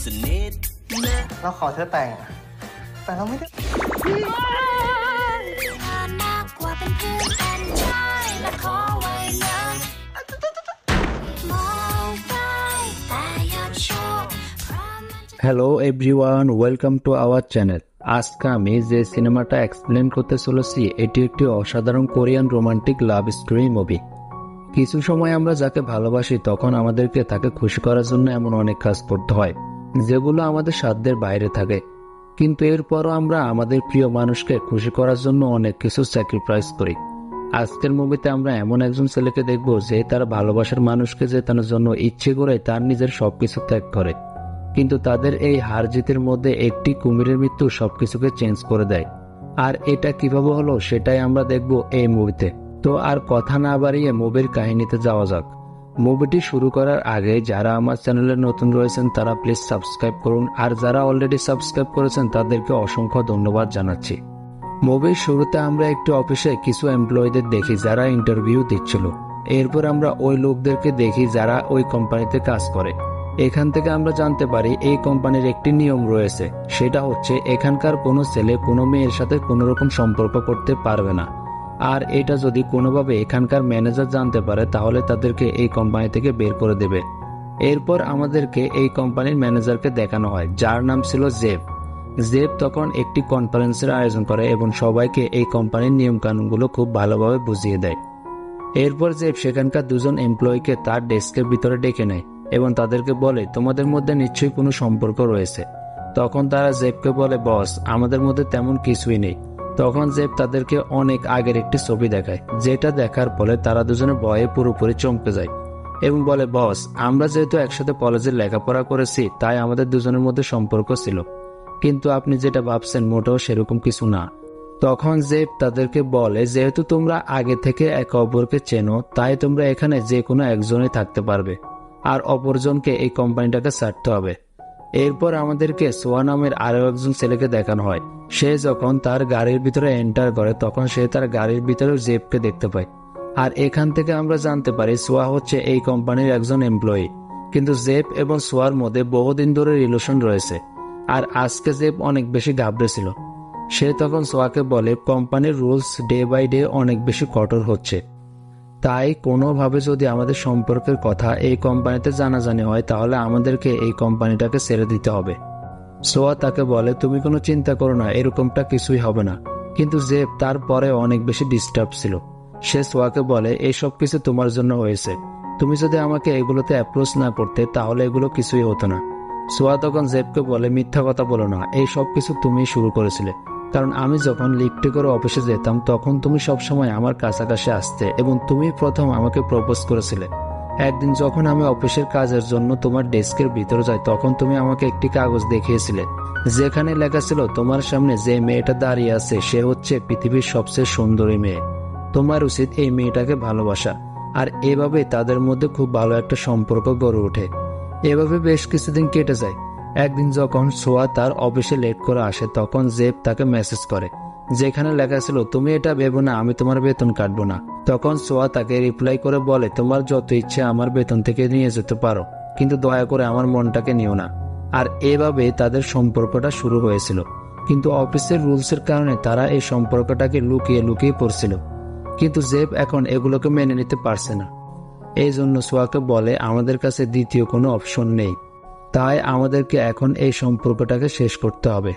สนิทนะ เราขอเธอแต่งแต่เราไม่ได้น่ากลัวเป็นเพื่อนกันใช่และขอไว้ยังมองได้แต่อย่าโชว์ hello everyone, welcome to our channel. আজকে আমি যে সিনেমাটা এক্সপ্লেন করতে চলেছি এটি একটি অসাধারণ Korean romantic love story movie. কিছু সময় আমরা যাকে ভালোবাসি তখন আমাদেরকে তাকে খুশি করার জন্য এমন অনেক কাজ করতে হয় যেগুলো আমাদের সাধ্যের বাইরে থাকে, কিন্তু এরপরও আমরা আমাদের প্রিয় মানুষকে খুশি করার জন্য অনেক কিছু স্যাক্রিফাইস করি। আজকের মুভিতে আমরা এমন একজন ছেলেকে দেখব যে তার ভালোবাসার মানুষকে জেতানোর জন্য ইচ্ছে করে তার নিজের সবকিছু ত্যাগ করে, কিন্তু তাদের এই হার জিতের মধ্যে একটি কুমিরের মৃত্যু সবকিছুকে চেঞ্জ করে দেয়। আর এটা কিভাবে হলো সেটাই আমরা দেখব এই মুভিতে। তো আর কথা না বাড়িয়ে মুভির কাহিনীতে যাওয়া যাক। মুভিটি শুরু করার আগে যারা আমার চ্যানেলে নতুন রয়েছেন তারা প্লিজ সাবস্ক্রাইব করুন, আর যারা অলরেডি সাবস্ক্রাইব করেছেন তাদেরকে অসংখ্য ধন্যবাদ জানাচ্ছি। মুভির শুরুতে আমরা একটি অফিসে কিছু এমপ্লয়ীদের দেখি যারা ইন্টারভিউ দিচ্ছিল। এরপর আমরা ওই লোকদেরকে দেখি যারা ওই কোম্পানিতে কাজ করে। এখান থেকে আমরা জানতে পারি এই কোম্পানির একটি নিয়ম রয়েছে, সেটা হচ্ছে এখানকার কোনো ছেলে কোনো মেয়ের সাথে কোনো রকম সম্পর্ক করতে পারবে না। আর এটা যদি কোনোভাবে এখানকার ম্যানেজার জানতে পারে তাহলে তাদেরকে এই কোম্পানি থেকে বের করে দেবে। এরপর আমাদেরকে এই কোম্পানির ম্যানেজারকে দেখানো হয় যার নাম ছিল জেব। জেব তখন একটি কনফারেন্সের আয়োজন করে এবং সবাইকে এই কোম্পানির নিয়মকানুনগুলো খুব ভালোভাবে বুঝিয়ে দেয়। এরপর জেব সেখানকার দুজন এমপ্লয়িকে তার ডেস্কের ভিতরে ডেকে নেয় এবং তাদেরকে বলে তোমাদের মধ্যে নিশ্চয়ই কোনো সম্পর্ক রয়েছে। তখন তারা জেবকে বলে বস, আমাদের মধ্যে তেমন কিছুই নেই। তখন জেব তাদেরকে অনেক আগের একটি ছবি দেখায়, যেটা দেখার ফলে তারা দুজনে ভয়ে পুরোপুরি চমকে যায় এবং বলে বস, আমরা যেহেতু একসাথে কলেজে লেখাপড়া করেছি তাই আমাদের দুজনের মধ্যে সম্পর্ক ছিল, কিন্তু আপনি যেটা ভাবছেন মোটেও সেরকম কিছু না। তখন জেব তাদেরকে বলে যেহেতু তোমরা আগে থেকে একে অপরকে চেনো তাই তোমরা এখানে যে কোনো একজনই থাকতে পারবে, আর অপরজনকে এই কোম্পানিটাকে ছাড়তে হবে। এরপর আমাদেরকে সোয়া নামের আরো একজন ছেলেকে দেখানো হয়। সে যখন তার গাড়ির ভিতরে এন্টার করে তখন সে তার গাড়ির ভিতরে জেবকে দেখতে পায়। আর এখান থেকে আমরা জানতে পারি সোয়া হচ্ছে এই কোম্পানির একজন এমপ্লয়ি, কিন্তু জেব এবং সোয়ার মধ্যে বহুদিন ধরে রিলেশন রয়েছে। আর আজকে জেব অনেক বেশি ঘাবড়েছিল। সে তখন সোয়াকে বলে কোম্পানির রুলস ডে বাই ডে অনেক বেশি কঠোর হচ্ছে, তাই কোনোভাবে যদি আমাদের সম্পর্কের কথা এই কোম্পানিতে জানাজানি হয় তাহলে আমাদেরকে এই কোম্পানিটাকে ছেড়ে দিতে হবে। সোয়া তাকে বলে তুমি কোনো চিন্তা করো না, এরকমটা কিছুই হবে না। কিন্তু জেব তারপরে অনেক বেশি ডিস্টার্ব ছিল। সে সোয়াকে বলে এই সব কিছু তোমার জন্য হয়েছে, তুমি যদি আমাকে এগুলোতে অ্যাপ্রোচ না করতে তাহলে এগুলো কিছুই হতো না। সোয়া তখন জেবকে বলে মিথ্যা কথা বলো না, এই সব কিছু তুমিই শুরু করেছিলে, কারণ আমি যখন লিফটে করে অফিসে যেতাম তখন তুমি সবসময় আমার কাছাকাছি আসতে এবং তুমি প্রথম আমাকে প্রপোজ করেছিলে। একদিন যখন আমি অফিসের কাজের জন্য তোমার ডেস্কের ভিতরে যাই তখন তুমি আমাকে একটি কাগজ দেখিয়েছিলে যেখানে লেখা ছিল তোমার সামনে যে মেয়েটা দাঁড়িয়ে আছে সে হচ্ছে পৃথিবীর সবচেয়ে সুন্দরী মেয়ে, তোমার উচিত এই মেয়েটাকে ভালোবাসা। আর এভাবে তাদের মধ্যে খুব ভালো একটা সম্পর্ক গড়ে ওঠে। এভাবে বেশ কিছুদিন কেটে যায়। একদিন যখন সোয়া তার অফিসে লেট করে আসে তখন জেব তাকে মেসেজ করে যেখানে লেখা ছিল তুমি এটা ভেবো না, আমি তোমার বেতন কাটবো না। তখন সোয়া তাকে রিপ্লাই করে বলে তোমার যত ইচ্ছে আমার বেতন থেকে নিয়ে যেতে পারো, কিন্তু দয়া করে আমার মনটাকে নিও না। আর এভাবে তাদের সম্পর্কটা শুরু হয়েছিল, কিন্তু অফিসের রুলসের কারণে তারা এই সম্পর্কটাকে লুকিয়ে লুকিয়ে পড়ছিল। কিন্তু জেব এখন এগুলোকে মেনে নিতে পারছে না। এই জন্য সোয়াকে বলে আমাদের কাছে দ্বিতীয় কোনো অপশন নেই, তাই আমাদেরকে এখন এই সম্পর্কটাকে শেষ করতে হবে।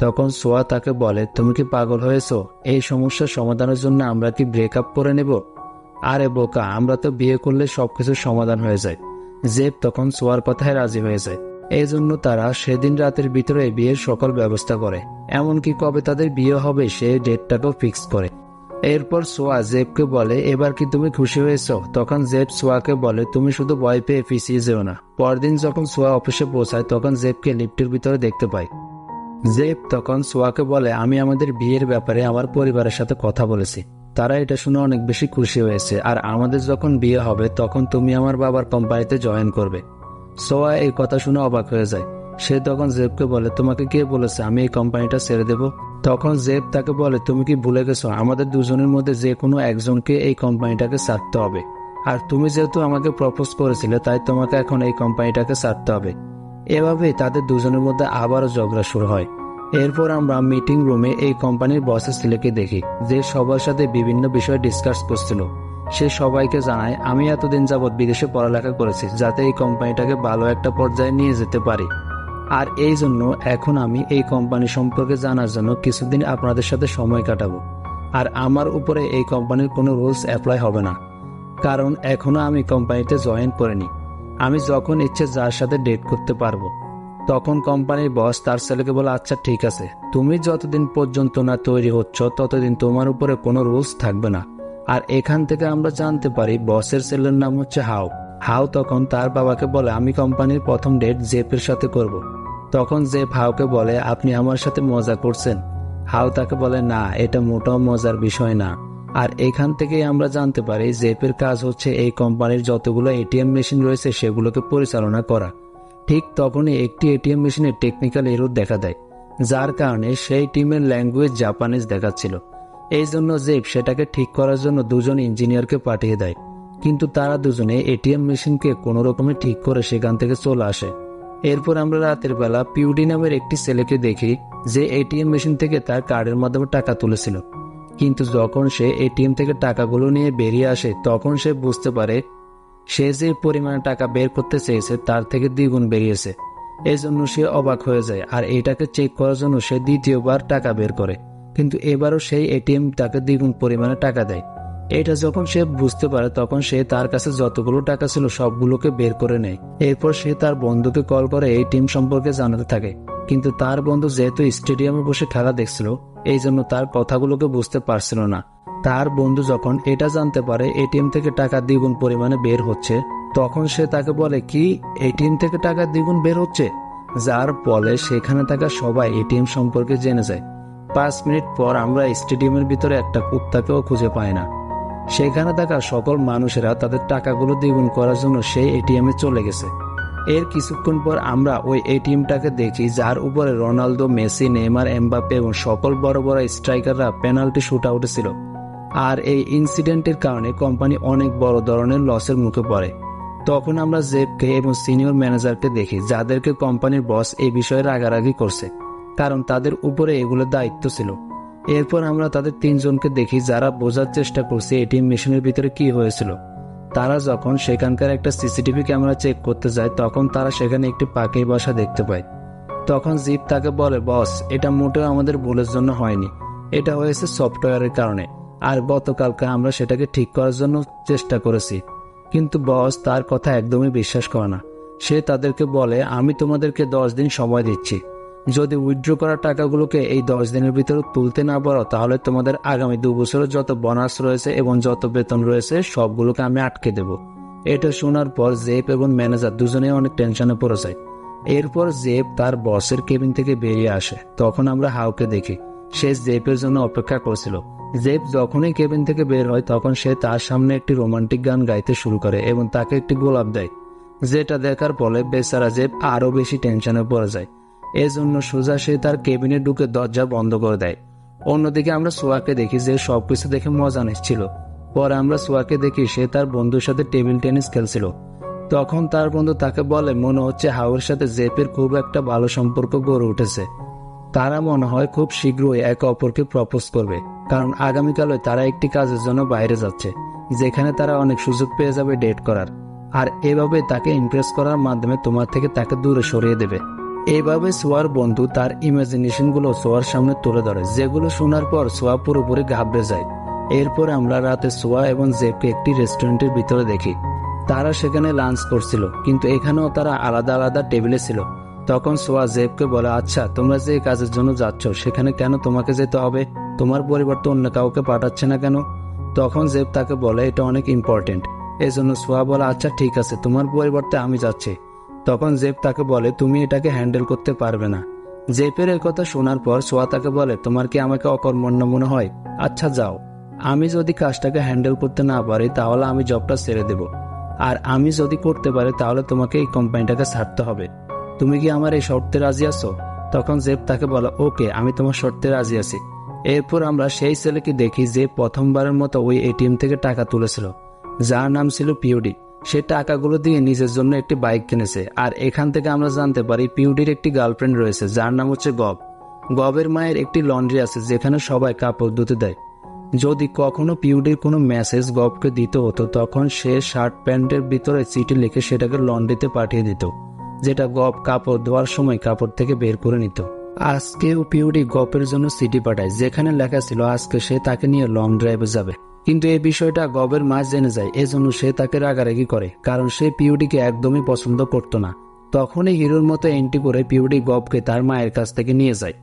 তখন সোয়া তাকে বলে তুমি কি পাগল হয়েছো? এই সমস্যার সমাধানের জন্য আমরা কি ব্রেকআপ করে নেব? আরে বোকা, আমরা তো বিয়ে করলে সবকিছুর সমাধান হয়ে যায়। জেব তখন সোয়ার কথায় রাজি হয়ে যায়। এই জন্য তারা সেদিন রাতের ভিতরে বিয়ের সকল ব্যবস্থা করে, এমনকি কবে তাদের বিয়ে হবে সেই ডেটটাকেও ফিক্স করে। এরপর সোয়া জেবকে বলে এবার কি তুমি খুশি হয়েছ? তখন জেব সোয়াকে বলে তুমি শুধু ভয় পেয়ে পিছিয়ে যেও না। পরদিন যখন সোয়া অফিসে পৌঁছায় তখন জেবকে লিফটের ভিতরে দেখতে পায়। জেব তখন সোয়াকে বলে আমি আমাদের বিয়ের ব্যাপারে আমার পরিবারের সাথে কথা বলেছি, তারা এটা শুনে অনেক বেশি খুশি হয়েছে, আর আমাদের যখন বিয়ে হবে তখন তুমি আমার বাবার কোম্পানিতে জয়েন করবে। সোয়া এই কথা শুনে অবাক হয়ে যায়। সে তখন জেবকে বলে তোমাকে কে বলেছে আমি এই কোম্পানিটা ছেড়ে দেব? তখন জেব তাকে বলে তুমি কি ভুলে গেছো আমাদের দুজনের মধ্যে যে কোনো একজনকে এই কোম্পানিটাকে ছাড়তে হবে, আর তুমি যেহেতু আমাকে প্রপোজ করেছিলে তাই তোমাকে এখন এই কোম্পানিটাকে ছাড়তে হবে। এভাবে তাদের দুজনের মধ্যে আবারও ঝগড়া শুরু হয়। এরপর আমরা মিটিং রুমে এই কোম্পানির বসের ছেলেকে দেখি, যে সবার সাথে বিভিন্ন বিষয়ে ডিসকাস করছিল। সে সবাইকে জানায়, আমি এতদিন যাবৎ বিদেশে পড়ালেখা করেছি যাতে এই কোম্পানিটাকে ভালো একটা পর্যায়ে নিয়ে যেতে পারি, আর এই জন্য এখন আমি এই কোম্পানি সম্পর্কে জানার জন্য কিছুদিন আপনাদের সাথে সময় কাটাবো। আর আমার উপরে এই কোম্পানির কোনো রুলস অ্যাপ্লাই হবে না, কারণ এখনো আমি কোম্পানিতে জয়েন করিনি। আমি যখন ইচ্ছে যার সাথে ডেট করতে পারবো। তখন কোম্পানির বস তার ছেলেকে বলে, আচ্ছা ঠিক আছে, তুমি যতদিন পর্যন্ত না তৈরি হচ্ছ ততদিন তোমার উপরে কোনো রুলস থাকবে না। আর এখান থেকে আমরা জানতে পারি বসের ছেলের নাম হচ্ছে হাও। হাও তখন তার বাবাকে বলে, আমি কোম্পানির প্রথম ডেট জেপের সাথে করব। তখন জেপ হাওকে বলে, আপনি আমার সাথে মজা করছেন? হাও তাকে বলে, না, এটা মোটেও মজার বিষয় না। আর এখান থেকেই আমরা জানতে পারি জেপের কাজ হচ্ছে এই কোম্পানির যতগুলো এটিএম মেশিন রয়েছে সেগুলোকে পরিচালনা করা। ঠিক তখনই একটি এটিএম মেশিনের টেকনিক্যাল এরর দেখা দেয়, যার কারণে সেই টিমের ল্যাঙ্গুয়েজ জাপানিজ দেখাচ্ছিল। এই জন্য জেপ সেটাকে ঠিক করার জন্য দুজন ইঞ্জিনিয়ারকে পাঠিয়ে দেয়, কিন্তু তারা দুজনে এটিএম মেশিনকে কোনো রকমে ঠিক করে সেখান থেকে চলে আসে। এরপর আমরা রাতের বেলা পিউডি নামের একটি ছেলেকে দেখি, যে এটিএম মেশিন থেকে তার কার্ডের মাধ্যমে টাকা তুলেছিল। কিন্তু যখন সে এটিএম থেকে টাকাগুলো নিয়ে বেরিয়ে আসে তখন সে বুঝতে পারে সে যে পরিমাণে টাকা বের করতে চেয়েছে তার থেকে দ্বিগুণ বেরিয়েছে। এই জন্য সে অবাক হয়ে যায়, আর এটাকে চেক করার জন্য সে দ্বিতীয়বার টাকা বের করে, কিন্তু এবারও সেই এটিএম তাকে দ্বিগুণ পরিমাণে টাকা দেয়। এটা যখন সে বুঝতে পারে তখন সে তার কাছে যতগুলো টাকা ছিল সবগুলোকে বের করে নেয়। এরপর সে তার বন্ধুকে কল করে এই টিম সম্পর্কে জানাতে থাকে, কিন্তু তার বন্ধু যেহেতু স্টেডিয়ামে বসে খেলা দেখছিল এই জন্য তার কথাগুলোকে বুঝতে পারছিল না। তার বন্ধু যখন এটা জানতে পারে এটিএম থেকে টাকা দ্বিগুণ পরিমাণে বের হচ্ছে, তখন সে তাকে বলে, কি এটিএম থেকে টাকা দ্বিগুণ বের হচ্ছে? যার ফলে সেখানে থাকা সবাই এটিএম সম্পর্কে জেনে যায়। 5 মিনিট পর আমরা স্টেডিয়ামের ভিতরে একটা কুত্তাকেও খুঁজে পাই না। সেখানে থাকা সকল মানুষেরা তাদের টাকাগুলো দ্বিগুণ করার জন্য সেই এটিএমে চলে গেছে। এর কিছুক্ষণ পর আমরা ওই এটিএমটাকে দেখি, যার উপরে রোনালদো, মেসি, নেইমার, এমবাপ্পে এবং সকল বড় বড় স্ট্রাইকাররা পেনাল্টি শুট আউটে ছিল। আর এই ইনসিডেন্টের কারণে কোম্পানি অনেক বড় ধরনের লসের মুখে পড়ে। তখন আমরা জেপকে এবং সিনিয়র ম্যানেজারকে দেখি, যাদেরকে কোম্পানির বস এই বিষয়ে রাগারাগি করছে, কারণ তাদের উপরে এগুলোর দায়িত্ব ছিল। এরপর আমরা তাদের 3 জনকে দেখি, যারা বোঝার চেষ্টা করছে এটিএম মেশিনের ভিতরে কি হয়েছিল। তারা যখন সেখানকার একটা সিসিটিভি ক্যামেরা চেক করতে যায় তখন তারা সেখানে একটি পাখি বাসা দেখতে পায়। তখন জিপ তাকে বলে, বস, এটা মোটেও আমাদের ভুলের জন্য হয়নি, এটা হয়েছে সফটওয়্যারের কারণে, আর গতকালকে আমরা সেটাকে ঠিক করার জন্য চেষ্টা করেছি। কিন্তু বস তার কথা একদমই বিশ্বাস করে না। সে তাদেরকে বলে, আমি তোমাদেরকে 10 দিন সময় দিচ্ছি, যদি উইথড্র করা টাকাগুলোকে এই 10 দিনের ভিতরে তুলতে না পারো তাহলে তোমাদের আগামী 2 বছরের যত বোনাস রয়েছে এবং যত বেতন রয়েছে সবগুলোকে আমি আটকে দেব। এটা শোনার পর জেপ এবং ম্যানেজার দুজনেই অনেক টেনশনে পড়ে যায়। এরপর জেপ তার বসের কেবিন থেকে বেরিয়ে আসে। তখন আমরা হাউকে দেখি, সে জেপের জন্য অপেক্ষা করছিল। জেপ যখনই কেবিন থেকে বের হয় তখন সে তার সামনে একটি রোমান্টিক গান গাইতে শুরু করে এবং তাকে একটি গোলাপ দেয়, যেটা দেখার ফলে বেচারা জেপ আরো বেশি টেনশনে পড়ে যায়। এজন্য সোজা সে তার কেবিনে ঢুকে দরজা বন্ধ করে দেয়। অন্যদিকে আমরা সোয়াকে দেখি, যে সবকিছু দেখে মজা নিচ্ছিল। পরে আমরা সোয়াকে দেখি সে তার বন্ধুর সাথে টেবিল টেনিস খেলছিল। তখন তার বন্ধু তাকে বলে, মনে হচ্ছে হাওয়ের সাথে জেপের খুব একটা ভালো সম্পর্ক গড়ে উঠেছে। তারা মনে হয় খুব শীঘ্রই একে অপরকে প্রপোজ করবে, কারণ আগামীকালে তারা একটি কাজের জন্য বাইরে যাচ্ছে, যেখানে তারা অনেক সুযোগ পেয়ে যাবে ডেট করার। আর এভাবে তাকে ইমপ্রেস করার মাধ্যমে তোমার থেকে তাকে দূরে সরিয়ে দেবে। এইভাবে সোয়ার বন্ধু তার ইমাজিনেশন গুলো সোয়ার সামনে তুলে ধরে, যেগুলো শোনার পর সোয়া পুরোপুরি ঘাবড়ে যায়। এরপর আমরা রাতে সোয়া এবং জেপকে একটি রেস্টুরেন্টের ভিতরে দেখি। তারা সেখানে লাঞ্চ করছিল, কিন্তু এখানেও তারা আলাদা আলাদা টেবিলে ছিল। তখন সোয়া জেপকে বলে, আচ্ছা, তোমরা যে কাজের জন্য যাচ্ছ সেখানে কেন তোমাকে যেতে হবে? তোমার পরিবর্তে অন্য কাউকে পাঠাচ্ছে না কেন? তখন জেপ তাকে বলে, এটা অনেক ইম্পর্টেন্ট। এজন্য সোয়া বলে, আচ্ছা ঠিক আছে, তোমার পরিবর্তে আমি যাচ্ছি। তখন জেপ তাকে বলে, তুমি এটাকে হ্যান্ডেল করতে পারবে না। জেপের এই কথা শোনার পর সোয়া তাকে বলে, তোমার কি আমাকে অকর্মণ্য মনে হয়? আচ্ছা যাও, আমি যদি কাজটাকে হ্যান্ডেল করতে না পারি তাহলে আমি জবটা ছেড়ে দেব, আর আমি যদি করতে পারি তাহলে তোমাকে এই কোম্পানিটাকে ছাড়তে হবে। তুমি কি আমার এই শর্তে রাজি আছো? তখন জেপ তাকে বলে, ওকে, আমি তোমার শর্তে রাজি আছি। এরপর আমরা সেই ছেলেকে দেখি যে প্রথমবারের মতো ওই এটিএম থেকে টাকা তুলেছিল, যার নাম ছিল পিউডি। সে টাকাগুলো দিয়ে নিজের জন্য একটি বাইক কিনেছে। আর এখান থেকে আমরা জানতে পারি পিউডির একটি গার্লফ্রেন্ড রয়েছে যার নাম হচ্ছে গব। গবের মায়ের একটি লন্ড্রি আছে যেখানে সবাই কাপড় ধুতে দেয়। যদি কখনো পিউডির কোনো মেসেজ গবকে দিতে হতো তখন সে শার্ট প্যান্টের ভিতরে চিঠি লিখে সেটাকে লন্ড্রিতে পাঠিয়ে দিত, যেটা গব কাপড় ধোয়ার সময় কাপড় থেকে বের করে নিত। আজকেও পিউডি গপের জন্য চিঠি পাঠায় যেখানে লেখা ছিল আজকে সে তাকে নিয়ে লং ড্রাইভে যাবে। কিন্তু এই বিষয়টা গবের মা জেনে যায়, এজন্য সে তাকে রাগারাগি করে, কারণ সে পিউডিকে একদমই পছন্দ করত না। তখনই হিরোর মতো এন্ট্রি করে পিউডি গবকে তার মায়ের কাছ থেকে নিয়ে যায়।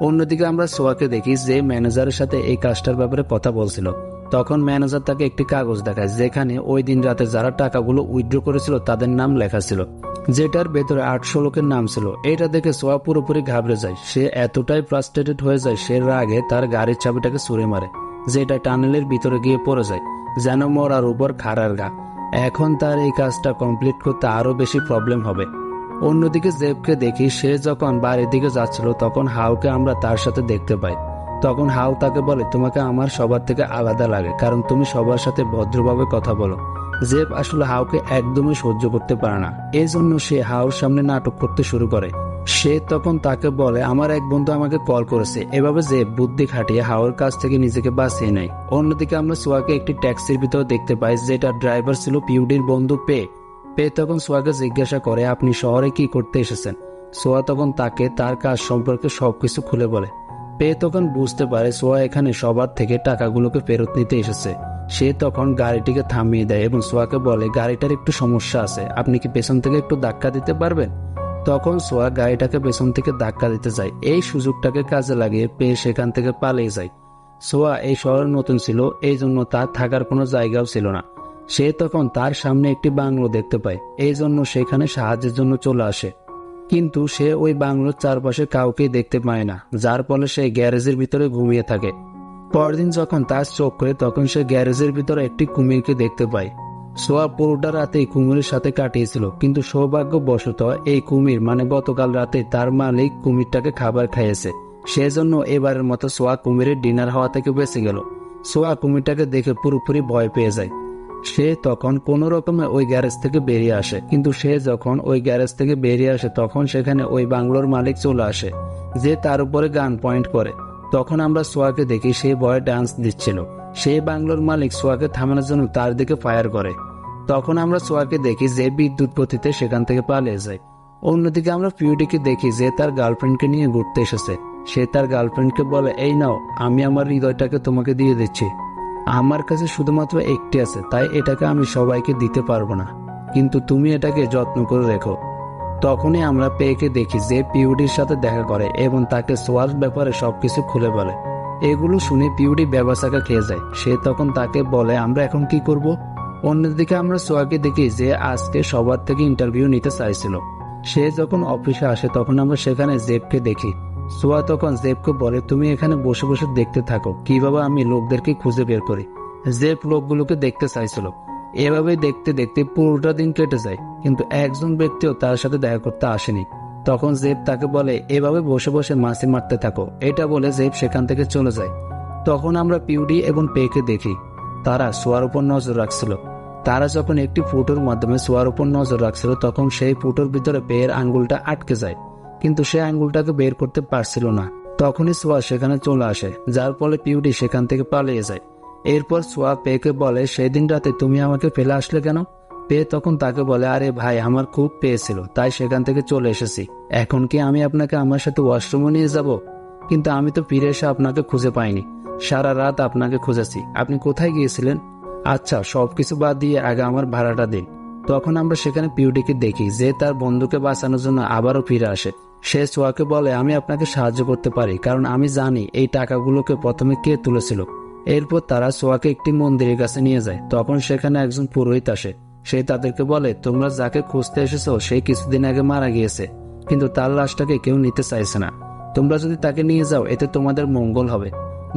অন্যদিকে আমরা সোয়াকে দেখি যে ম্যানেজারের সাথে এই কাজটার ব্যাপারে কথা বলছিল। তখন ম্যানেজার তাকে একটি কাগজ দেখায় যেখানে ওই দিন রাতে যারা টাকাগুলো উইথড্র করেছিল তাদের নাম লেখা ছিল, যেটার ভেতরে 800 লোকের নাম ছিল। এটা দেখে সোয়া পুরোপুরি ঘাবড়ে যায়। সে এতটাই ফ্রাস্ট্রেটেড হয়ে যায় সে রাগে তার গাড়ির চাবিটাকে ছুঁড়ে মারে, যেটা টানেলের ভিতরে গিয়ে পড়ে যায় যেন মরার উপর খাড়ার গা। এখন তার এই কাজটা কমপ্লিট করতে আরো বেশি প্রবলেম হবে। অন্যদিকে জেবকে দেখি সে যখন বাড়ির দিকে যাচ্ছিল তখন হাউকে আমরা তার সাথে দেখতে পাই। তখন হাউ তাকে বলে তোমাকে আমার সবার থেকে আলাদা লাগে কারণ তুমি সবার সাথে ভদ্রভাবে কথা বলো। জেব আসলে হাউকে একদমই সহ্য করতে পারে না, এই জন্য সে হাউর সামনে নাটক করতে শুরু করে। সে তখন তাকে বলে আমার এক বন্ধু আমাকে কল করেছে। এভাবে জেব বুদ্ধি খাটিয়ে হাউর কাছ থেকে নিজেকে বাঁচিয়ে নেয়। অন্যদিকে আমরা সোয়াকে একটি ট্যাক্সির ভিতরে দেখতে পাই যেটা ড্রাইভার ছিল পিউডির বন্ধু পে। তখন সোয়াকে জিজ্ঞাসা করে আপনি শহরে কি করতে এসেছেন। সোয়া তখন তাকে তার কাজ সম্পর্কে সবকিছু খুলে বলে। তখন বুঝতে পারে সোয়া এখানে সবার থেকে টাকাগুলোকে ফেরত নিতে এসেছে। সে তখন গাড়িটিকে থামিয়ে দেয় এবং সোয়াকে বলে গাড়িটার একটু সমস্যা আছে, আপনি কি পেছন থেকে একটু ধাক্কা দিতে পারবেন। তখন সোয়া গাড়িটাকে পেছন থেকে ধাক্কা দিতে যায়। এই সুযোগটাকে কাজে লাগিয়ে সেখান থেকে পালিয়ে যায়। সোয়া এই শহরে নতুন ছিল, এই জন্য তার থাকার কোনো জায়গাও ছিল না। সে তখন তার সামনে একটি বাংলো দেখতে পায়, এই জন্য সেখানে সাহায্যের জন্য চলে আসে। কিন্তু সে ওই বাংলোর চারপাশে কাউকেই দেখতে পায় না, যার ফলে সে গ্যারেজের ভিতরে ঘুমিয়ে থাকে। পরদিন যখন তার চোখ করে তখন সে গ্যারেজের ভিতরে একটি কুমিরকে দেখতে পায়। সোয়া পুরোটা রাতেই কুমিরের সাথে কাটিয়েছিল, কিন্তু সৌভাগ্যবশত এই কুমির গতকাল রাতে তার মালিক কুমিরটাকে খাবার খাইয়েছে। সেজন্য এবারের মতো সোয়া কুমিরের ডিনার হওয়া থেকে বেঁচে গেল। সোয়া কুমিরটাকে দেখে পুরোপুরি ভয় পেয়ে যায়। সে তখন কোনো রকমে ওই গ্যারেজ থেকে বেরিয়ে আসে, কিন্তু সে যখন ওই গ্যারেজ থেকে বেরিয়ে আসে তখন সেখানে ওই বাংলোর মালিক চলে আসে, যে তার উপরে গান পয়েন্ট করে। তখন আমরা সোয়াকে দেখি সে ভয়ে ডান্স দিচ্ছিল। সেই বাংলোর মালিক সোয়াকে থামানোর জন্য তার দিকে ফায়ার করে। তখন আমরা সোয়াকে দেখি যে বিদ্যুৎ গতিতে সেখান থেকে পালিয়ে যায়। অন্যদিকে আমরা পিউডিকে দেখি যে তার গার্লফ্রেন্ডকে নিয়ে ঘুরতে এসেছে। সে তার গার্লফ্রেন্ডকে বলে এই নাও, আমি আমার হৃদয়টাকে তোমাকে দিয়ে দিচ্ছি। আমার কাছে শুধুমাত্র একটি আছে, তাই এটাকে আমি সবাইকে দিতে পারবো না, কিন্তু তুমি এটাকে যত্ন করে রেখো। তখনই আমরা পেকে দেখি যে পিউডির সাথে দেখা করে এবং তাকে সোয়ার ব্যাপারে সবকিছু খুলে বলে। এগুলো শুনে পিউডি ব্যবসাকে খেয়ে যায়। সে তখন তাকে বলে আমরা এখন কি করব। অন্যদিকে আমরা সোয়াকে দেখি যে আজকে সবার থেকে ইন্টারভিউ নিতে চাইছিল। সে যখন অফিসে আসে তখন আমরা সেখানে জেবকে দেখি। সোয়া তখন জেবকে বলে তুমি এখানে বসে বসে দেখতে থাকো কিভাবে আমি লোকদেরকে খুঁজে বের করি। জেব লোকগুলোকে দেখতে চাইছিল। এভাবে দেখতে দেখতে পুরোটা দিন কেটে যায়, কিন্তু একজন ব্যক্তিও তার সাথে দেখা করতে আসেনি। তখন জেব তাকে বলে এভাবে বসে বসে মাছি মারতে থাকো। এটা বলে জেব সেখান থেকে চলে যায়। তখন আমরা পিউডি এবং পেকে দেখি তারা সোয়ার উপর নজর রাখছিল। তারা যখন একটি ফুটোর মাধ্যমে সোয়ার উপর নজর রাখছিল তখন সেই ফুটোর ভিতরে পেয়ের আঙ্গুলটা আটকে যায়, কিন্তু সে আঙ্গুলটাকে বের করতে পারছিল না। তখনই সোয়া সেখানে চলে আসে, যার ফলে পিউডি সেখান থেকে পালিয়ে যায়। এরপর সোয়া পেকে বলে সেদিন রাতে তুমি আমাকে ফেলে আসলে কেন। পে তখন তাকে বলে আরে ভাই আমার খুব পেয়েছিল তাই সেখান থেকে চলে এসেছি। এখন কি আমি আপনাকে আমার সাথে ওয়াশরুমে নিয়ে যাব? কিন্তু আমি তো ফিরে এসে আপনাকে খুঁজে পাইনি। সারা রাত আপনাকে খুঁজেছি, আপনি কোথায় গিয়েছিলেন? আচ্ছা সবকিছু বাদ দিয়ে আগে আমার ভাড়াটা দিন। তখন আমরা সেখানে পিউডিকে দেখি যে তার বন্ধুকে বাঁচানোর জন্য আবারও ফিরে আসে। সে সোয়াকে বলে আমি আপনাকে সাহায্য করতে পারি, কারণ আমি জানি এই টাকাগুলোকে প্রথমে কে তুলেছিল। এরপর তারা সোয়াকে একটি মন্দিরের কাছে নিয়ে যায়। তখন সেখানে একজন পুরোহিত আসে। সে তাদেরকে বলে তোমরা যাকে খুঁজতে এসেছো সে কিছুদিন আগে মারা গিয়েছে, কিন্তু তার লাশটাকে কেউ নিতে চাইছে না। তোমরা যদি তাকে নিয়ে যাও এতে তোমাদের মঙ্গল হবে।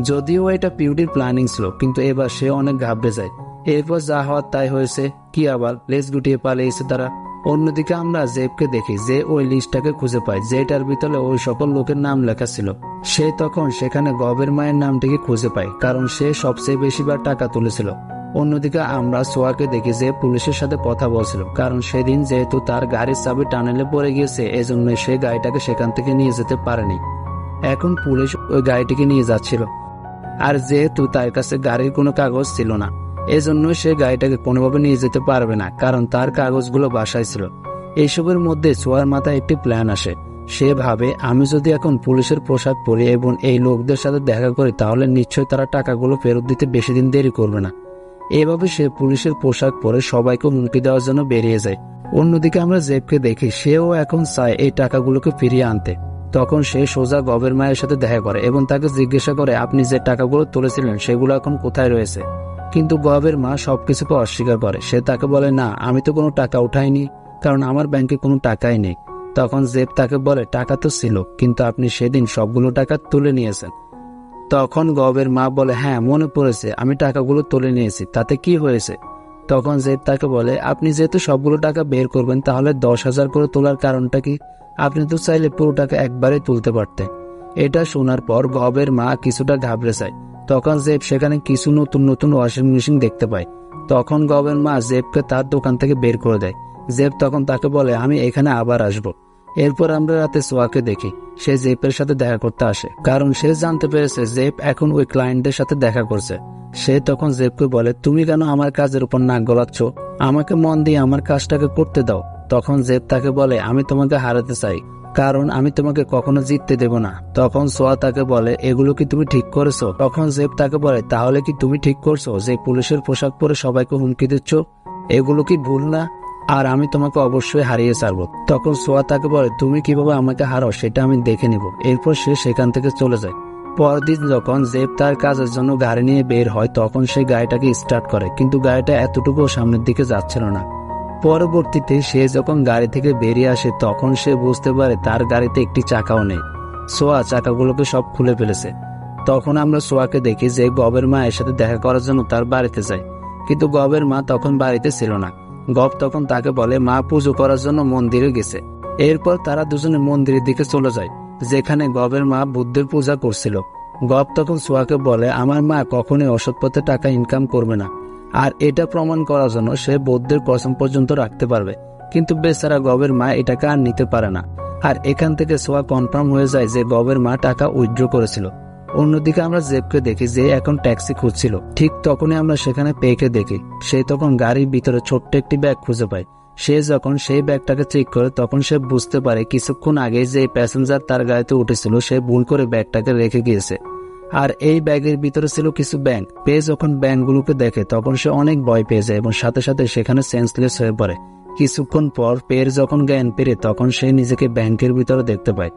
যদিও এটা পিউডির প্ল্যানিং ছিল, কিন্তু এবার সে অনেক ঘাবড়ে যায়। এরপর যা হওয়ার তাই হয়েছে, কি আবার লেজ গুটিয়ে পালিয়েছে তারা। অন্যদিকে আমরা জেবকে দেখি যে ওই লিস্টটাকে খুঁজে পায় যেটার ভিতরে ওই সকল লোকের নাম লেখা ছিল। সে তখন সেখানে গবের মায়ের নামটিকে খুঁজে পায়, কারণ সে সবচেয়ে বেশিবার টাকা তুলেছিল। অন্যদিকে আমরা সোয়াকে দেখি যে পুলিশের সাথে কথা বলছিল, কারণ সেদিন যেহেতু তার গাড়ির চাবি টানেলে পড়ে গিয়েছে এজন্য সে গাড়িটাকে সেখান থেকে নিয়ে যেতে পারেনি। এখন পুলিশ ওই গাড়িটিকে নিয়ে যাচ্ছিল, আর যেহেতু তার কাছে গাড়ির কোনো কাগজ ছিল না এজন্য সে গাড়িটাকে কোনোভাবে নিয়ে যেতে পারবে না, কারণ তার কাগজগুলো বাসায় ছিল। এইসবের মধ্যে সোয়ার মাথায় একটি প্ল্যান আসে। সে ভাবে আমি যদি এখন পুলিশের পোশাক পরি এবং এই লোকদের সাথে দেখা করি তাহলে নিশ্চয়ই তারা টাকাগুলো ফেরত দিতে বেশি দিন দেরি করবে না। এভাবে সে পুলিশের পোশাক পরে সবাইকে হুমকি দেওয়ার জন্য বেরিয়ে যায়। অন্যদিকে আমরা জেবকে দেখি, সেও এখন চায় এই টাকাগুলোকে ফিরিয়ে আনতে। তখন সে সোজা গবের মায়ের সাথে দেখা করে এবং তাকে জিজ্ঞাসা করে আপনি যে টাকাগুলো তুলেছিলেন সেগুলো এখন কোথায় রয়েছে। কিন্তু গবের মা সবকিছুকে অস্বীকার করে। সে তাকে বলে না, আমি তো কোনো টাকা উঠাইনি, কারণ আমার ব্যাংকে কোনো টাকাই নেই। তখন জেব তাকে বলে টাকা তো ছিল, কিন্তু আপনি সেদিন সবগুলো টাকা তুলে নিয়েছেন। তখন গবের মা বলে হ্যাঁ মনে পড়েছে, আমি টাকাগুলো তুলে নিয়েছি, তাতে কি হয়েছে? তখন জেব তাকে বলে আপনি যেহেতু সবগুলো টাকা বের করবেন তাহলে 10,000 করে তোলার কারণটা কি? আপনি তো চাইলে পুরো টাকা একবারে তুলতে পারতেন। এটা শোনার পর গবের মা কিছুটা ঘাবড়ে যায়। তখন জেব সেখানে কিছু নতুন নতুন ওয়াশিং মেশিন দেখতে পায়। তখন গবের মা জেবকে তার দোকান থেকে বের করে দেয়। জেব তখন তাকে বলে আমি এখানে আবার আসব। এরপর আমরা রাতে সোয়াকে দেখি, সে জেবের সাথে দেখা করতে আসে, কারণ সে জানতে পেরেছে জেব এখন ওই ক্লায়েন্টদের সাথে দেখা করছে। সে তখন জেবকে বলে তুমি কেন আমার কাজের উপর নাক গলাচ্ছ? আমাকে মন দিয়ে আমার কাজটাকে করতে দাও। তখন জেব তাকে বলে আমি তোমাকে হারাতে চাই, কারণ আমি তোমাকে কখনো জিততে দেব না। তখন সোয়া তাকে বলে এগুলো কি তুমি ঠিক করেছো? তখন জেব তাকে বলে তাহলে কি তুমি ঠিক করছো যে পুলিশের পোশাক পরে সবাইকে হুমকি দিচ্ছ? এগুলো কি ভুল না? আর আমি তোমাকে অবশ্যই হারিয়ে ছাড়বো। তখন সোয়া তাকে বলে তুমি কিভাবে আমাকে হারাও সেটা আমি দেখে নিব। এরপর সে সেখান থেকে চলে যায়। পরদিন যখন জেব তার কাজের জন্য গাড়ি নিয়ে বের হয় তখন সে গাড়িটাকে স্টার্ট করে, কিন্তু গাড়িটা এতটুকু সামনের দিকে যাচ্ছিল না। পরবর্তীতে সে যখন গাড়ি থেকে বেরিয়ে আসে তখন সে বুঝতে পারে তার গাড়িতে একটি চাকাও নেই। সোয়া চাকাগুলোকে সব খুলে ফেলেছে। তখন আমরা সোয়াকে দেখি যে গবের মায়ের সাথে দেখা করার জন্য তার বাড়িতে যায়, কিন্তু গবের মা তখন বাড়িতে ছিল না। গব তখন তাকে বলে মা পুজো করার জন্য মন্দিরে গেছে। এরপর তারা দুজনে মন্দিরের দিকে চলে যায়, যেখানে গবের মা বুদ্ধের পূজা করছিল। গব তখন সোয়াকে বলে আমার মা কখনোই অসৎ পথে টাকা ইনকাম করবে না, আর এটা প্রমাণ করার জন্য সে বৌদ্ধের কসম পর্যন্ত রাখতে পারবে। কিন্তু বেচারা গবের মা এটাকে আর নিতে পারে না। আর এখান থেকে সোয়া কনফার্ম হয়ে যায় যে গবের মা টাকা উইথড্র করেছিল। অন্যদিকে আমরা জেবকে দেখি যে এখন ট্যাক্সি খুঁজছিল। ঠিক তখনই আমরা সেখানে পেকে দেখি, সে তখন গাড়ির ভিতরে ছোট্ট একটি ব্যাগ খুঁজে পায়। সে যখন সেই ব্যাগটাকে চেক করে তখন সে বুঝতে পারে কিছুক্ষণ আগে যে প্যাসেঞ্জার তার গাড়িতে উঠেছিল সে ভুল করে ব্যাগটাকে রেখে গিয়েছে। আর এই ব্যাগের ভিতরে ছিল কিছু ব্যাংক। পে যখন ব্যাংকগুলোকে দেখে তখন সে অনেক ভয় পেয়ে যায় এবং সাথে সাথে সেখানে সেন্সলেস হয়ে পড়ে। কিছুক্ষণ পর পের যখন জ্ঞান ফেরে তখন সে নিজেকে ব্যাংকের ভিতরে দেখতে পায়।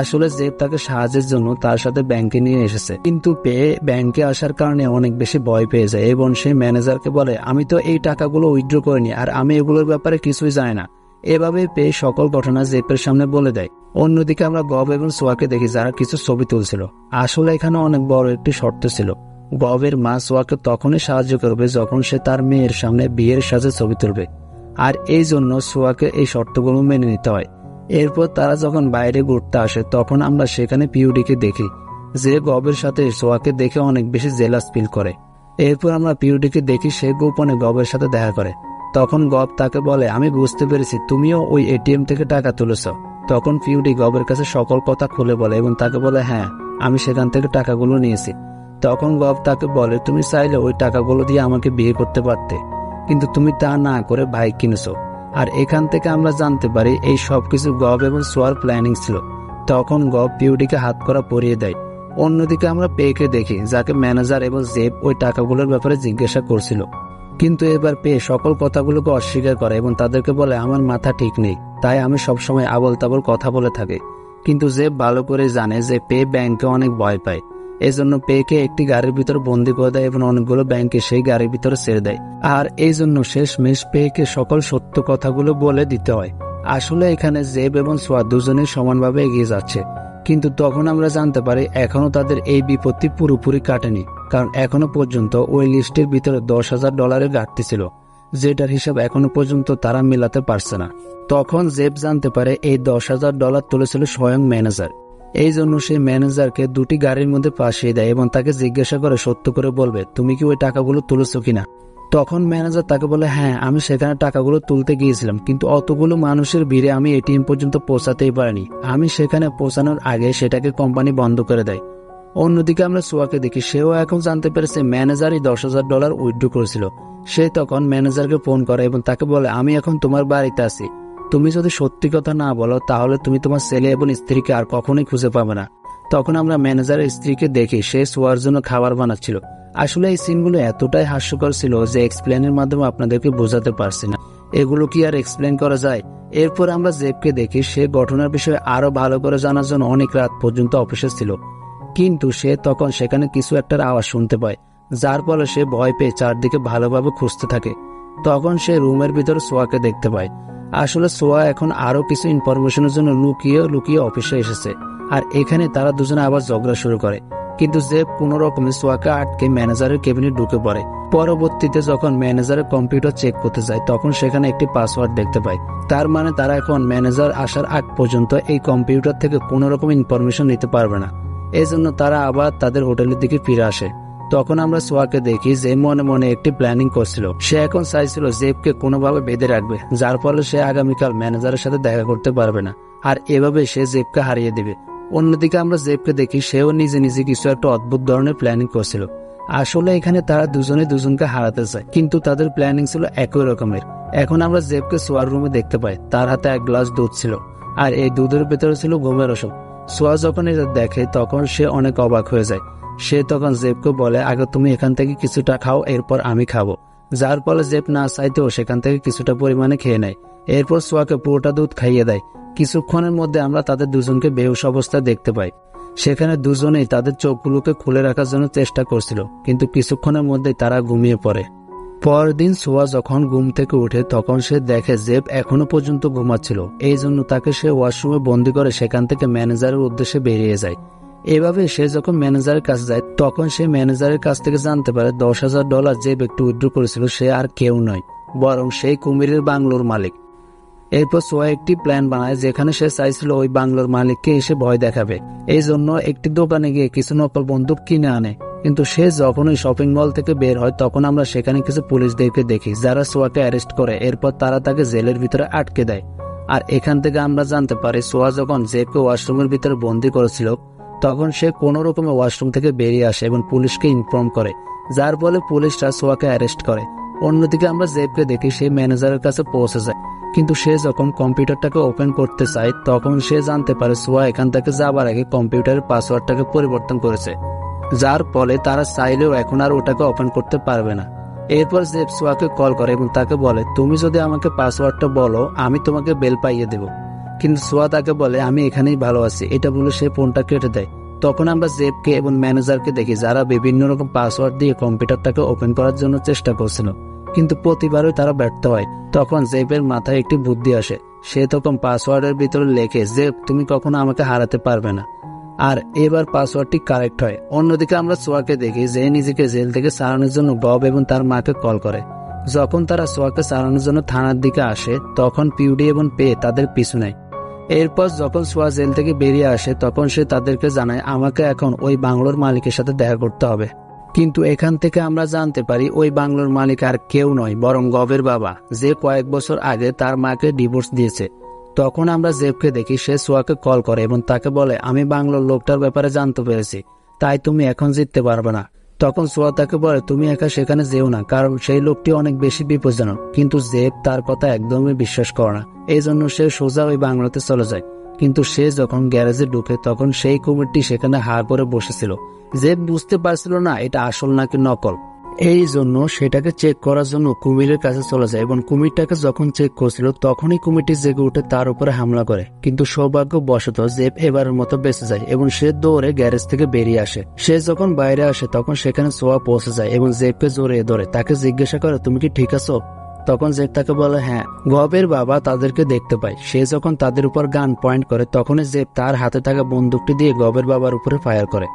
আসলে জেব তাকে সাহায্যের জন্য তার সাথে ব্যাংকে নিয়ে এসেছে, কিন্তু পে ব্যাংকে আসার কারণে অনেক বেশি ভয় পেয়ে যায় এবং সে ম্যানেজারকে বলে আমি তো এই টাকাগুলো উইথড্র করিনি আর আমি এগুলোর ব্যাপারে কিছুই জানি না। এভাবে পে সকল ঘটনা জেবের সামনে বলে দেয়। অন্যদিকে আমরা গব এবং সোয়াকে দেখি যারা কিছু ছবি তুলছিল। আসলে এখানে অনেক বড় একটি শর্ত ছিল। গবের মা সোয়াকে তখনই সাহায্য করবে যখন সে তার মেয়ের সামনে বিয়ের সাজে ছবি তুলবে, আর এই জন্য সোয়াকে এই শর্তগুলো মেনে নিতে হয়। এরপর তারা যখন বাইরে ঘুরতে আসে তখন আমরা সেখানে পিউডিকে দেখি, যে গবের সাথে সোয়াকে দেখে অনেক বেশি জেলাস ফিল করে। এরপর আমরা পিউডিকে দেখি সে গোপনে গবের সাথে দেখা করে। তখন গব তাকে বলে আমি বুঝতে পেরেছি তুমিও ওই এটিএম থেকে টাকা তুলেছ। তখন পিউডি গবের কাছে সকল কথা খুলে বলে এবং তাকে বলে হ্যাঁ আমি সেখান থেকে টাকাগুলো নিয়েছি। তখন গব তাকে বলে তুমি চাইলে ওই টাকাগুলো দিয়ে আমাকে বিয়ে করতে পারতে, কিন্তু তুমি তা না করে বাইক কিনেছো। আর এখান থেকে আমরা জানতে পারি এই সবকিছু গব এবং সোয়ার প্ল্যানিং ছিল। তখন গব পিউডিকে হাত করা পরিয়ে দেয়। অন্যদিকে আমরা পেকে দেখি, যাকে ম্যানেজার এবং জেব ওই টাকাগুলোর ব্যাপারে জিজ্ঞাসা করছিল, কিন্তু এবার পে সকল কথাগুলোকে অস্বীকার করে এবং তাদেরকে বলে আমার মাথা ঠিক নেই, তাই আমি সবসময় আবল তাবল কথা বলে থাকি। কিন্তু জেব ভালো করে জানে যে পে ব্যাংকে অনেক ভয় পায়, এজন্য পেকে একটি গাড়ির ভিতর বন্দি করে দেয় এবং অনেকগুলো ব্যাংকে সেই গাড়ির ভিতরে ছেড়ে দেয়। আর এই জন্য শেষমেশ পেকে সকল সত্য কথাগুলো বলে দিতে হয়। আসলে এখানে জেব এবং সোয়া দুজনেই সমানভাবে এগিয়ে যাচ্ছে, কিন্তু তখন আমরা জানতে পারি এখনো তাদের এই বিপত্তি পুরোপুরি কাটেনি, কারণ এখনো পর্যন্ত ওই লিস্টের ভিতরে $10,000 ঘাটতি ছিল, যেটার হিসাব এখনো পর্যন্ত তারা মেলাতে পারছে না। তখন জেব জানতে পারে এই $10,000 তুলেছিল স্বয়ং ম্যানেজার। এই জন্য সেই ম্যানেজারকে দুটি গাড়ির মধ্যে পাঠিয়ে দেয় এবং তাকে জিজ্ঞাসা করে সত্য করে বলবে তুমি কি ওই টাকাগুলো তুলেছো কিনা। তখন ম্যানেজার তাকে বলে, হ্যাঁ আমি সেখানে টাকাগুলো তুলতে গিয়েছিলাম, কিন্তু অতগুলো মানুষের ভিড়ে আমি এটিএম পর্যন্ত পৌঁছাতেই পারিনি। আমি সেখানে পৌঁছানোর আগে সেটাকে কোম্পানি বন্ধ করে দেয়। অন্যদিকে আমরা সোয়াকে দেখি, সেও এখন জানতে পেরেছে ম্যানেজারই $10,000 উইথড্র করেছিল। সে তখন ম্যানেজারকে ফোন করে এবং তাকে বলে, আমি এখন তোমার বাড়িতে আছি, তুমি যদি সত্যি কথা না বলো তাহলে তুমি তোমার ছেলে এবং স্ত্রীকে আর কখনোই খুঁজে পাবে না। তখন আমরা ম্যানেজারের স্ত্রীকে দেখি সে সোয়ার জন্য খাবার বানাচ্ছিল। আসলে এই সিনগুলো এতটাই হাস্যকর ছিল যে এক্সপ্লেনের মাধ্যমে আপনাদেরকে বোঝাতে পারছি না, এগুলো কি আর এক্সপ্লেন করা যায়। এরপর আমরা জেবকে দেখি, সে ঘটনার বিষয়ে আরো ভালো করে জানার জন্য অনেক রাত পর্যন্ত অফিসে ছিল, কিন্তু সে তখন সেখানে কিছু একটার আওয়াজ শুনতে পায়, যার ফলে সে ভয় পেয়ে চারদিকে ভালোভাবে খুঁজতে থাকে। তখন সে রুমের ভিতরে সোয়াকে দেখতে পায়। আসলে সোয়া এখন আরো কিছু ইনফরমেশনের জন্য লুকিয়ে লুকিয়ে অফিসে এসেছে, আর এখানে তারা দুজনে আবার ঝগড়া শুরু করে। কিন্তু জেব কোনো রকমে সোয়াকে আটকে ম্যানেজারের কেবিনে ঢুকে পড়ে। পরবর্তীতে যখন ম্যানেজারের কম্পিউটার চেক করতে যায় তখন সেখানে একটি পাসওয়ার্ড দেখতে পায়। তার মানে তারা এখন ম্যানেজার আসার আগ পর্যন্ত এই কম্পিউটার থেকে কোনো রকম ইনফরমেশন নিতে পারবে না। এই জন্য তারা আবার তাদের হোটেলের দিকে ফিরে আসে। তখন আমরা সোয়াকে দেখি যে মনে মনে একটি প্ল্যানিং করছিল। সে এখন চাইছিল জেবকে কোনোভাবে বেঁধে রাখবে, যার ফলে সে আগামীকাল ম্যানেজারের সাথে দেখা করতে পারবে না, আর এভাবে সে জেবকে হারিয়ে দিবে। অন্যদিকে আমরা জেবকে দেখি সেও নিজে নিজে কিছু একটা অদ্ভুত ধরনের প্ল্যানিং করছিল। আসলে এখানে তারা দুজনে দুজনকে হারাতে চায়, কিন্তু তাদের প্ল্যানিং ছিল একই রকমের। এখন আমরা জেবকে সোয়ার রুমে দেখতে পাই, তার হাতে এক গ্লাস দুধ ছিল, আর এই দুধের ভেতরে ছিল ঘুমের ওষুধ। সোয়া যখন এটা দেখে তখন সে অনেক অবাক হয়ে যায়। সে তখন জেবকে বলে, আগে তুমি এখান থেকে কিছুটা খাও, এরপর আমি খাবো। যার ফলে জেব না চাইতেও সেখান থেকে কিছুটা পরিমাণে খেয়ে নেয়। এরপর সোয়াকে পুরোটা দুধ খাইয়ে দেয়। কিছুক্ষণের মধ্যে আমরা তাদের দুজনকে বেহুশ অবস্থায় দেখতে পাই। সেখানে দুজনেই তাদের চোখগুলোকে খুলে রাখার জন্য চেষ্টা করছিল, কিন্তু কিছুক্ষণের মধ্যেই তারা ঘুমিয়ে পড়ে। পরদিন সোয়া যখন ঘুম থেকে উঠে তখন সে দেখে জেব এখনো পর্যন্ত ঘুমাচ্ছিল। এই জন্য তাকে সে ওয়াশরুমে বন্দি করে সেখান থেকে ম্যানেজারের উদ্দেশ্যে বেরিয়ে যায়। এভাবে সে যখন ম্যানেজারের কাছে যায় তখন সে ম্যানেজারের কাছ থেকে জানতে পারে $10,000 যে ব্যক্তি উইথড্র করেছিল সে আর কেউ নয়, বরং সেই কুমিরের বাংলোর মালিক। এরপর সোয়া একটি প্ল্যান বানায় যেখানে সে চাইছিল ওই বাংলোর মালিককে এসে ভয় দেখাবে। এই জন্য একটি দোকানে গিয়ে কিছু নকল বন্দুক কিনে আনে। কিন্তু সে যখন ওই শপিং মল থেকে বের হয় তখন আমরা সেখানে কিছু পুলিশদেরকে দেখি যারা সোয়াকে অ্যারেস্ট করে। এরপর তারা তাকে জেলের ভিতরে আটকে দেয়। আর এখান থেকে আমরা জানতে পারি সোয়া যখন জেবকে ওয়াশরুমের ভিতরে বন্দি করেছিল তখন সে কোনো রকমের ওয়াশরুম থেকে বেরিয়ে আসে এবং পুলিশকে ইনফর্ম করে, যার ফলে পুলিশরা সোয়াকে অ্যারেস্ট করে। অন্যদিকে আমরা জেবকে দেখি সে ম্যানেজারের কাছে পৌঁছে যায়, কিন্তু সে যখন কম্পিউটারটাকে ওপেন করতে চায় তখন সে জানতে পারে সোয়া এখান থেকে যাবার আগে কম্পিউটারের পাসওয়ার্ডটাকে পরিবর্তন করেছে, যার ফলে তারা চাইলেও এখন আর ওটাকে ওপেন করতে পারবে না। এরপর জেব সোয়াকে কল করে এবং তাকে বলে, তুমি যদি আমাকে পাসওয়ার্ডটা বলো আমি তোমাকে বেল পাইয়ে দেব। কিন্তু সোয়া তাকে বলে, আমি এখানেই ভালো আছি। এটা বলে সে ফোনটা কেটে দেয়। তখন আমরা জেবকে এবং ম্যানেজারকে দেখি যারা বিভিন্ন রকম পাসওয়ার্ড দিয়ে কম্পিউটারটাকে ওপেন করার জন্য চেষ্টা করছিল, কিন্তু প্রতিবারই তারা ব্যর্থ হয়। তখন জেবের মাথায় একটি বুদ্ধি আসে। সে তখন পাসওয়ার্ডের ভিতরে লেখে, জেব তুমি কখনো আমাকে হারাতে পারবে না। আর এবার পাসওয়ার্ডটি কারেক্ট হয়। অন্যদিকে আমরা সোয়াকে দেখি যে নিজেকে জেল থেকে ছাড়ানোর জন্য বব এবং তার মাকে কল করে। যখন তারা সোয়াকে ছাড়ানোর জন্য থানার দিকে আসে তখন পিউডি এবং পে তাদের পিছু নেয়। এরপর যখন সোয়া জেল থেকে বেরিয়ে আসে তখন সে তাদেরকে জানায়, আমাকে এখন ওই বাংলোর মালিকের সাথে দেখা করতে হবে। কিন্তু এখান থেকে আমরা জানতে পারি ওই বাংলোর মালিক আর কেউ নয় বরং গবের বাবা, যে কয়েক বছর আগে তার মাকে ডিভোর্স দিয়েছে। তখন আমরা জেবকে দেখি সে সোয়াকে কল করে এবং তাকে বলে, আমি বাংলোর লোকটার ব্যাপারে জানতে পেরেছি, তাই তুমি এখন জিততে পারবে না। তখন সোয়া তাকে বলে, তুমি একা সেখানে যেও না, কারণ সেই লোকটি অনেক বেশি বিপজ্জনক। কিন্তু জেব তার কথা একদমই বিশ্বাস করে না। এই জন্য সে সোজা ওই বাংলোতে চলে যায়। কিন্তু সে যখন গ্যারেজে ঢুকে তখন সেই কুমিরটি সেখানে হাঁ করে বসেছিল। জেব বুঝতে পারছিল না এটা আসল নাকি নকল। এই জন্য সেটাকে চেক করার জন্য কুমিরের কাছে চলে যায় এবং কুমিরটাকে যখন চেক করছিল তখনই কুমিরটি জেগে উঠে তার উপরে হামলা করে। কিন্তু সৌভাগ্যবশত জেব এবারের মতো বেঁচে যায় এবং সে দৌড়ে গ্যারেজ থেকে বেরিয়ে আসে। সে যখন বাইরে আসে তখন সেখানে সোয়া পৌঁছে যায় এবং জেবকে জড়িয়ে ধরে তাকে জিজ্ঞাসা করে, তুমি কি ঠিক আছো? তখন জেব তাকে বলে, হ্যাঁ। গবের বাবা তাদেরকে দেখতে পায়। সে যখন তাদের উপর গান পয়েন্ট করে তখনই জেব তার হাতে থাকা বন্দুকটি দিয়ে গবের বাবার উপরে ফায়ার করে।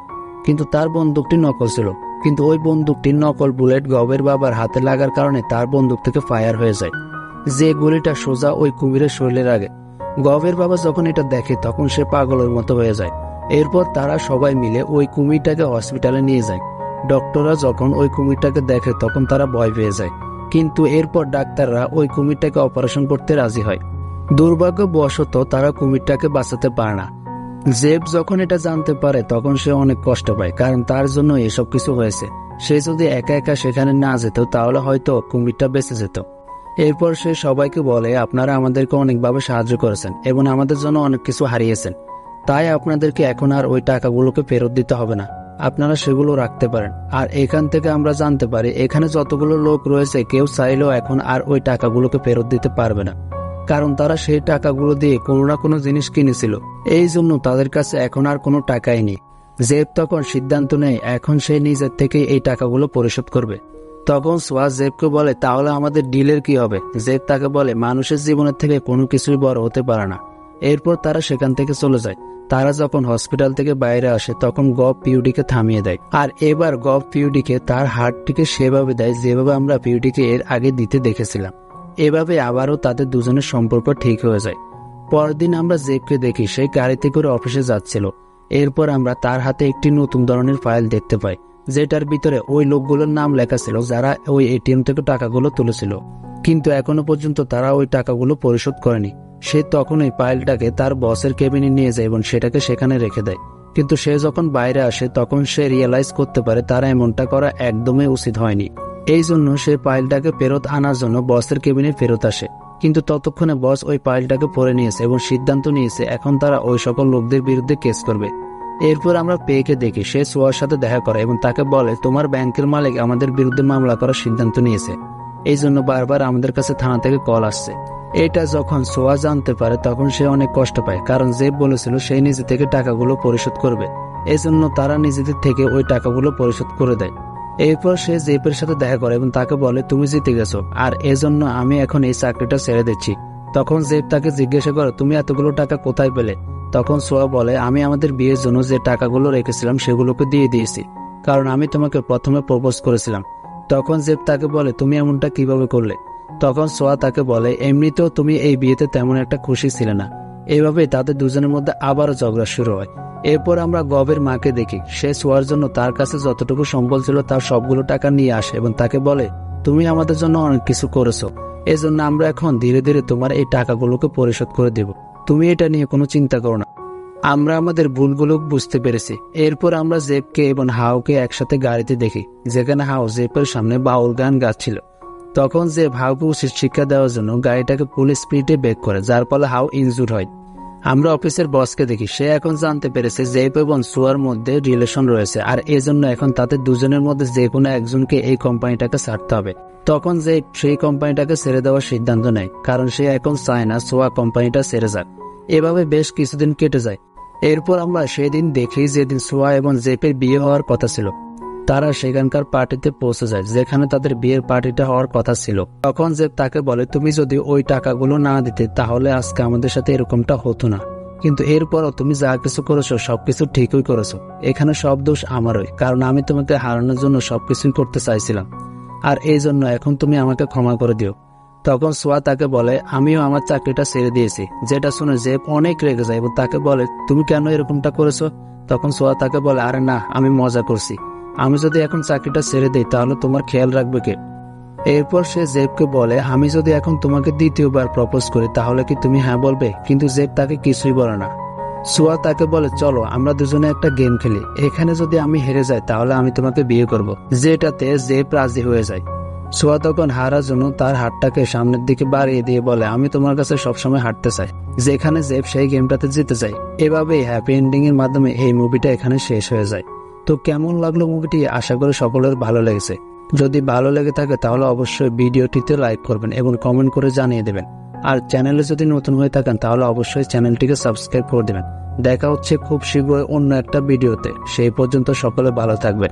কিন্তু তার বন্দুকটি নকল ছিল। কিন্তু ওই বন্দুকটির নকল বুলেট গবের বাবার হাতে লাগার কারণে তার বন্দুক থেকে ফায়ার হয়ে যায়, যে গুলিটা সোজা ওই কুমিরের শরীরের আগে। গবের বাবা যখন এটা দেখে তখন সে পাগলের মতো হয়ে যায়। এরপর তারা সবাই মিলে ওই কুমিরটাকে হসপিটালে নিয়ে যায়। ডক্টররা যখন ওই কুমিরটাকে দেখে তখন তারা ভয় পেয়ে যায়, কিন্তু এরপর ডাক্তাররা ওই কুমিরটাকে অপারেশন করতে রাজি হয়। দুর্ভাগ্যবশত তারা কুমিরটাকে বাঁচাতে পারে না। জেব যখন এটা জানতে পারে তখন সে অনেক কষ্ট পায়, কারণ তার জন্য এসব কিছু হয়েছে। সে যদি একা একা সেখানে না যেত তাহলে হয়তো কুমিরটা বেঁচে যেত। এরপর সে সবাইকে বলে, আপনারা আমাদেরকে অনেকভাবে সাহায্য করেছেন এবং আমাদের জন্য অনেক কিছু হারিয়েছেন, তাই আপনাদেরকে এখন আর ওই টাকাগুলোকে ফেরত দিতে হবে না, আপনারা সেগুলো রাখতে পারেন। আর এখান থেকে আমরা জানতে পারি এখানে যতগুলো লোক রয়েছে কেউ চাইলেও এখন আর ওই টাকাগুলোকে ফেরত দিতে পারবে না, কারণ তারা সেই টাকাগুলো দিয়ে কোনো না কোনো জিনিস কিনেছিল, এই জন্য তাদের কাছে এখন আর কোনো টাকাই নেই। জেব তখন সিদ্ধান্ত নেয় এখন সে নিজের থেকে এই টাকাগুলো পরিশোধ করবে। তখন সোয়া জেবকে বলে, তাহলে আমাদের ডিলের কি হবে? জেব তাকে বলে, মানুষের জীবনের থেকে কোনো কিছুই বড় হতে পারে না। এরপর তারা সেখান থেকে চলে যায়। তারা যখন হসপিটাল থেকে বাইরে আসে তখন গভ পিউডিকে থামিয়ে দেয়, আর এবার গভ পিউডিকে তার হার্টটিকে সেভাবে দেয় যেভাবে আমরা পিউডিকে এর আগে দিতে দেখেছিলাম। এভাবে আবারও তাদের দুজনের সম্পর্ক ঠিক হয়ে যায়। পরদিন আমরা জেবকে দেখি সে গাড়িতে করে অফিসে যাচ্ছিল। এরপর আমরা তার হাতে একটি নতুন ধরনের ফাইল দেখতে পাই, যেটার ভিতরে ওই লোকগুলোর নাম লেখা ছিল যারা ওই এটিএম থেকে টাকাগুলো তুলেছিল, কিন্তু এখনো পর্যন্ত তারা ওই টাকাগুলো পরিশোধ করেনি। সে তখন এই ফাইলটাকে তার বসের কেবিনে নিয়ে যায় এবং সেটাকে সেখানে রেখে দেয়, কিন্তু সে যখন বাইরে আসে তখন সে রিয়েলাইজ করতে পারে তারা এমনটা করা একদমই উচিত হয়নি। এই জন্য সে ফাইলটাকে ফেরত আনার জন্য বসের কেবিনে ফেরত আসে, কিন্তু ততক্ষণে বস ওই ফাইলটাকে পড়ে নিয়েছে এবং সিদ্ধান্ত নিয়েছে এখন তারা ওই সকল লোকদের বিরুদ্ধে কেস করবে। এরপর আমরা পেকে দেখি সে সোয়ার সাথে দেখা করে এবং তাকে বলে, তোমার ব্যাংকের মালিক আমাদের বিরুদ্ধে মামলা করার সিদ্ধান্ত নিয়েছে, এই জন্য বারবার আমাদের কাছে থানা থেকে কল আসছে। এটা যখন সোয়া জানতে পারে তখন সে অনেক কষ্ট পায়, কারণ জেব বলেছিল সে নিজে থেকে টাকাগুলো পরিশোধ করবে, এই জন্য তারা নিজেদের থেকে ওই টাকাগুলো পরিশোধ করে দেয়। এরপর সে জেবের সাথে দেখা করে এবং তাকে বলে, তুমি জিতে গেছো আর এজন্য আমি এখন এই চাকরিটা ছেড়ে দিচ্ছি। তখন জেব তাকে জিজ্ঞাসা করে, তুমি এতগুলো টাকা কোথায় পেলে? তখন সোয়া বলে, আমি আমাদের বিয়ের জন্য যে টাকাগুলো রেখেছিলাম সেগুলোকে দিয়ে দিয়েছি, কারণ আমি তোমাকে প্রথমে প্রপোজ করেছিলাম। তখন জেব তাকে বলে, তুমি এমনটা কিভাবে করলে? তখন সোয়া তাকে বলে, এমনিতেও তুমি এই বিয়েতে তেমন একটা খুশি ছিলে না। এইভাবে তাদের দুজনের মধ্যে আবারও ঝগড়া শুরু হয়। এরপর আমরা গবের মাকে দেখি সে সোয়ার জন্য তার কাছে যতটুকু সম্বল ছিল তার সবগুলো টাকা নিয়ে আসে এবং তাকে বলে, তুমি আমাদের জন্য অনেক কিছু করেছো, এজন্য আমরা এখন ধীরে ধীরে তোমার এই টাকাগুলোকে পরিশোধ করে দেব, তুমি এটা নিয়ে কোনো চিন্তা করো না, আমরা আমাদের ভুলগুলো বুঝতে পেরেছি। এরপর আমরা জেবকে এবং হাওকে একসাথে গাড়িতে দেখি, যেখানে হাও জেবের সামনে বাউল গান গাচ্ছিল। তখন জেব হাওকে উচিত শিক্ষা দেওয়ার জন্য গাড়িটাকে ফুল স্পিডে ব্রেক করে, যার ফলে হাও ইনজুর হয়। আমরা অফিসের বসকে দেখি সে এখন জানতে পেরেছে জেব এবং সোয়ার মধ্যে রিলেশন রয়েছে, আর এজন্য এখন তাদের দুজনের মধ্যে যে কোনো একজনকে এই কোম্পানিটাকে ছাড়তে হবে। তখন জেব সেই কোম্পানিটাকে ছেড়ে দেওয়ার সিদ্ধান্ত নেয়, কারণ সে এখন চায় না সোয়া কোম্পানিটা ছেড়ে যাক। এভাবে বেশ কিছুদিন কেটে যায়। এরপর আমরা সেদিন দেখি যেদিন সোয়া এবং জেবের বিয়ে হওয়ার কথা ছিল। তারা সেখানকার পার্টিতে পৌঁছে যায় যেখানে তাদের বিয়ের পার্টিটা হওয়ার কথা ছিল। তখন জেব তাকে বলে, তুমি যদি ওই টাকাগুলো না দিতে তাহলে আজকে আমাদের সাথে এরকমটা হতো না, কিন্তু এরপরও তুমি যা কিছু করেছো সবকিছু ঠিকই করেছো, এখানে সব দোষ আমারই, কারণ আমি তোমাকে হারানোর জন্য সবকিছুই করতে চাইছিলাম, আর এই জন্য এখন তুমি আমাকে ক্ষমা করে দিও। তখন সোয়া তাকে বলে, আমিও আমার চাকরিটা ছেড়ে দিয়েছি। যেটা শুনে জেব অনেক রেগে যায় এবং তাকে বলে, তুমি কেন এরকমটা করেছো? তখন সোয়া তাকে বলে, আরে না, আমি মজা করছি, আমি যদি এখন চাকরিটা ছেড়ে দিই তাহলে তোমার খেয়াল রাখবে কে? এরপর সে জেবকে বলে, আমি যদি এখন তোমাকে দ্বিতীয়বার প্রপোজ করি তাহলে কি তুমি হ্যাঁ বলবে? কিন্তু জেব তাকে কিছুই বলে না। সোয়া তাকে বলে, চলো আমরা দুজনে একটা গেম খেলি, এখানে যদি আমি হেরে যাই তাহলে আমি তোমাকে বিয়ে করব, যেটাতে জেব রাজি হয়ে যায়। সোয়া তখন হারার জন্য তার হাতটাকে সামনের দিকে বাড়িয়ে দিয়ে বলে, আমি তোমার কাছে সবসময় হাঁটতে চাই, যেখানে জেব সেই গেমটাতে জিতে যায়। এভাবেই হ্যাপি এন্ডিং এর মাধ্যমে এই মুভিটা এখানে শেষ হয়ে যায়। তো কেমন লাগলো মুভিটি? আশা করি সকলের ভালো লেগেছে। যদি ভালো লেগে থাকে তাহলে অবশ্যই ভিডিওটিতে লাইক করবেন এবং কমেন্ট করে জানিয়ে দেবেন। আর চ্যানেলে যদি নতুন হয়ে থাকেন তাহলে অবশ্যই চ্যানেলটিকে সাবস্ক্রাইব করে দেবেন। দেখা হচ্ছে খুব শীঘ্রই অন্য একটা ভিডিওতে। সেই পর্যন্ত সকলে ভালো থাকবেন।